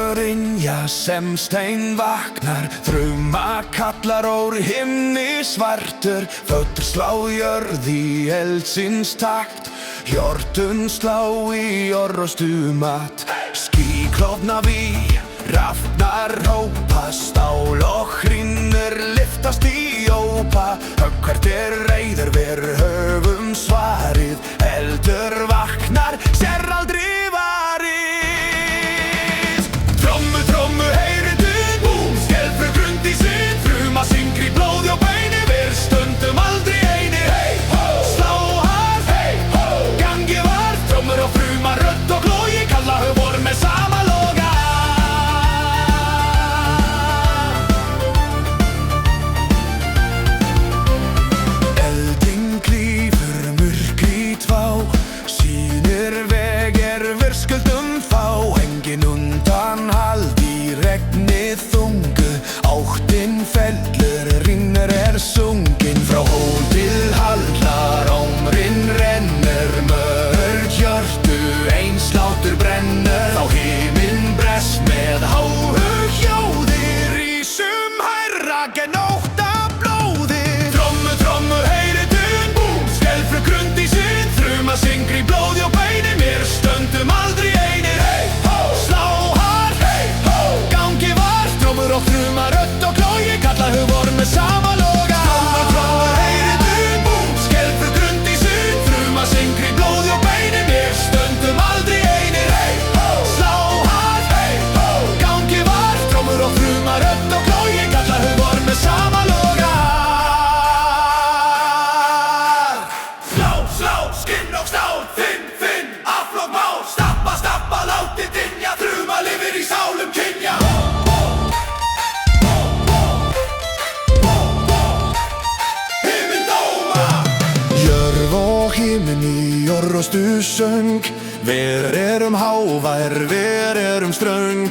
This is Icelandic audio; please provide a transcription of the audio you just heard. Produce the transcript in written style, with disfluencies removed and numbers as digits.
brynja sem stein vaknar, þruma kallar úr himni svartur, fötur slá jörð í eldsins takt, hjörtun slá í orrustu mat. Ský klofna við, rafnar rópa, stál og hrinnur lyftast í jópa. Hvert reiður við höfum svarið, eldur vaknar, sér aldrei varið. Trommu, trommu, heyriðu, búm, skelfur grund í sinn, fruma syngri blóði og beini, við stundum aldrei eini. Hey, ho, slá hart, hey, ho, gangi vart, trommur og fruma, rödd og glói, kalla höfur með sama loga. Elding klífur myrkri tvá, sýnir vegir við skuldum fá, engin undan hald í regnið þungu, áttin fellur, rinnur sungin, frá hól til hallar, ómrinn rennur, mörg hjörtu, ein slátur brennur, þá himinn brest með háhug hjóðir, rísum hærra gen ótta blóði. Trommu, trommu, heyriðu, búm, skelfur grund í sinn, þruma syngri blóði og beini, mér stöndum aldrei einir. Hey, ho, slá hart, hey, ho, gangi vart, trommur og þruma, rödd og glói, kalla höfur með sama loga. Trommu, trommu, heyriðu, búm, skelfur grund í sinn, þruma syngri blóði og beini, mér stöndum aldrei einir. Hey, ho, slá hart, hey, ho, gangi vart, trommur og þruma, rödd og glói, kalla höfur með sama loga. Slá, slá, skinn og stál, finn, finn, aflokk mál, stappa, stappa, látið dynja, þruma lifir í sálum kynja. Himinn dóma. Jörð og himinn í orrustu söng, við erum hávær, við erum ströng,